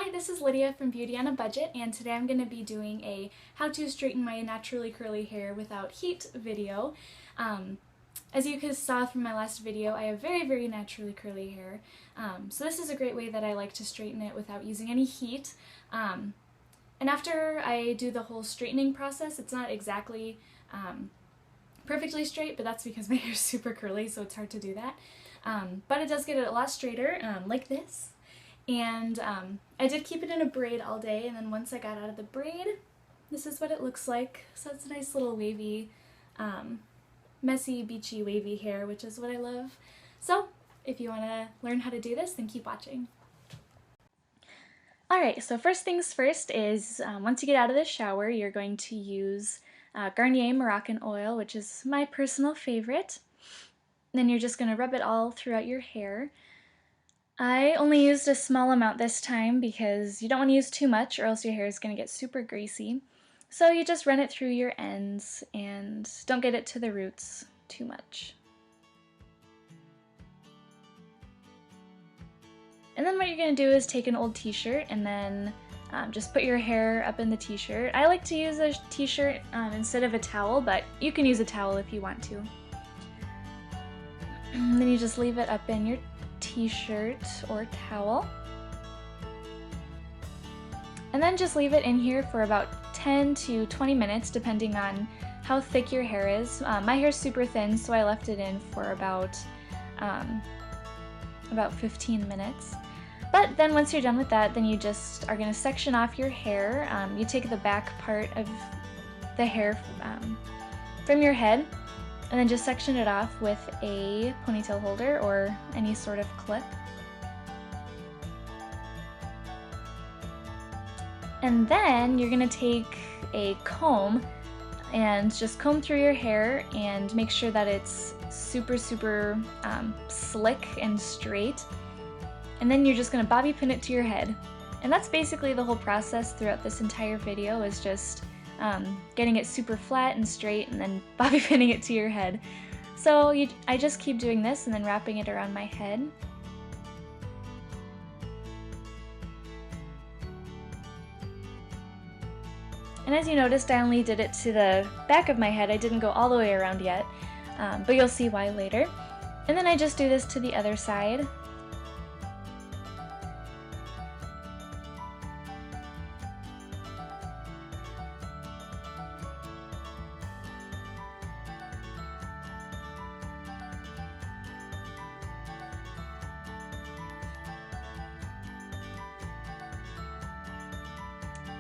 Hi, this is Lydia from Beauty on a Budget, and today I'm going to be doing a how to straighten my naturally curly hair without heat video. As you saw from my last video, I have very naturally curly hair, so this is a great way that I like to straighten it without using any heat. And after I do the whole straightening process, it's not exactly perfectly straight, but that's because my hair is super curly, so it's hard to do that. But it does get it a lot straighter, like this. And I did keep it in a braid all day, and then once I got out of the braid, this is what it looks like. So it's a nice little wavy, messy, beachy, wavy hair, which is what I love. So if you want to learn how to do this, then keep watching. Alright, so first things first is once you get out of the shower, you're going to use Garnier Moroccan oil, which is my personal favorite. Then you're just going to rub it all throughout your hair. I only used a small amount this time because you don't want to use too much or else your hair is going to get super greasy. So you just run it through your ends and don't get it to the roots too much. And then what you're going to do is take an old t-shirt and then just put your hair up in the t-shirt. I like to use a t-shirt instead of a towel, but you can use a towel if you want to. And then you just leave it up in your t-shirt or towel. And then just leave it in here for about 10 to 20 minutes depending on how thick your hair is. My hair is super thin, so I left it in for about 15 minutes. But then once you're done with that, then you just are going to section off your hair. You take the back part of the hair from your head and then just section it off with a ponytail holder or any sort of clip. And then you're going to take a comb and just comb through your hair and make sure that it's super slick and straight. And then you're just going to bobby pin it to your head. And that's basically the whole process throughout this entire video, is just getting it super flat and straight and then bobby pinning it to your head. So I just keep doing this and then wrapping it around my head. And as you noticed, I only did it to the back of my head. I didn't go all the way around yet, but you'll see why later. And then I just do this to the other side.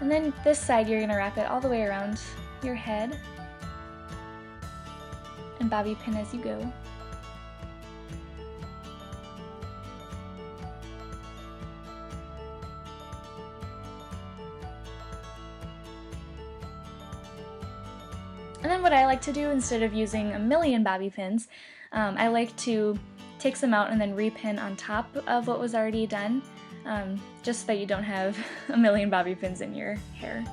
And then this side, you're going to wrap it all the way around your head and bobby pin as you go. And then what I like to do, instead of using a million bobby pins, I like to take some out and then repin on top of what was already done. Just so that you don't have a million bobby pins in your hair.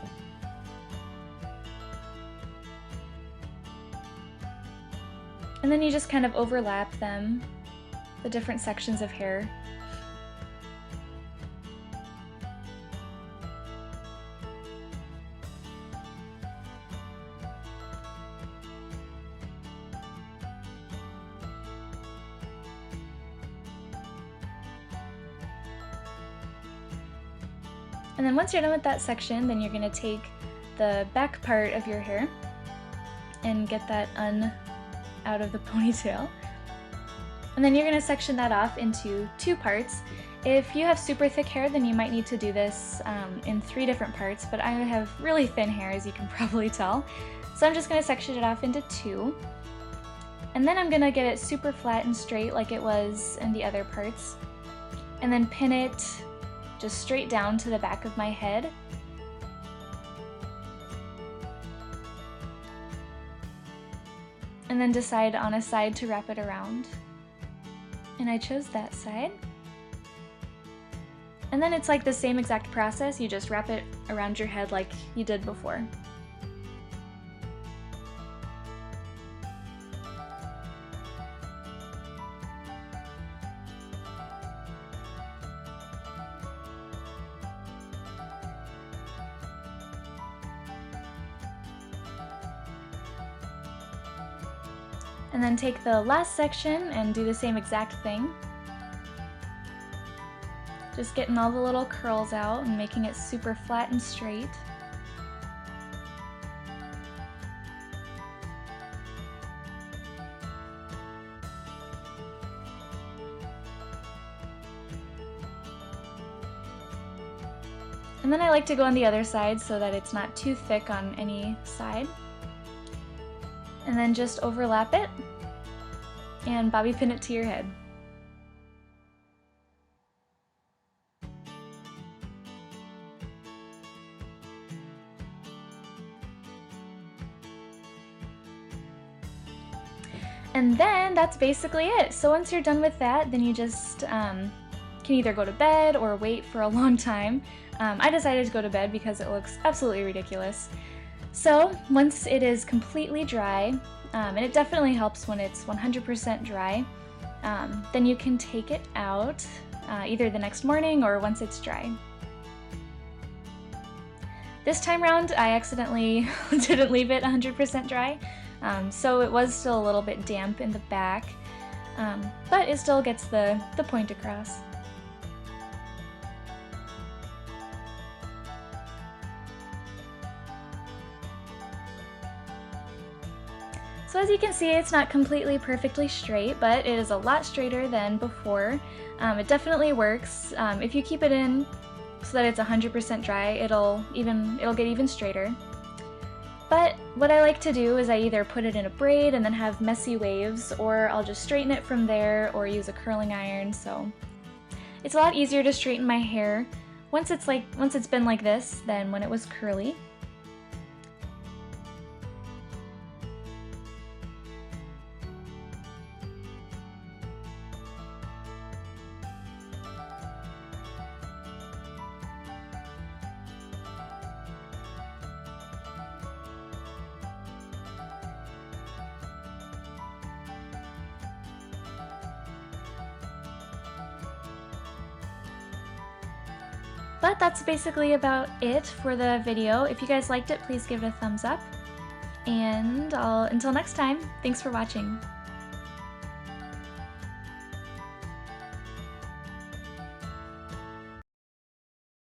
And then you just kind of overlap them, the different sections of hair. And then once you're done with that section, then you're going to take the back part of your hair and get that out of the ponytail. And then you're going to section that off into two parts. If you have super thick hair, then you might need to do this in 3 different parts, but I have really thin hair, as you can probably tell. So I'm just going to section it off into 2. And then I'm going to get it super flat and straight like it was in the other parts. And then pin it just straight down to the back of my head. And then decide on a side to wrap it around. And I chose that side. And then it's like the same exact process, you just wrap it around your head like you did before. And then take the last section and do the same exact thing. Just getting all the little curls out and making it super flat and straight. And then I like to go on the other side so that it's not too thick on any side. And then just overlap it and bobby pin it to your head. And then that's basically it. So once you're done with that, then you just can either go to bed or wait for a long time. I decided to go to bed because it looks absolutely ridiculous. So once it is completely dry, and it definitely helps when it's 100% dry, then you can take it out either the next morning or once it's dry. This time around, I accidentally didn't leave it 100% dry, so it was still a little bit damp in the back, but it still gets the point across. So as you can see, it's not completely perfectly straight, but it is a lot straighter than before. It definitely works. If you keep it in so that it's 100% dry, it'll get even straighter. But what I like to do is I either put it in a braid and then have messy waves, or I'll just straighten it from there or use a curling iron. So it's a lot easier to straighten my hair once it's been like this than when it was curly. But that's basically about it for the video. If you guys liked it, please give it a thumbs up. And until next time, thanks for watching.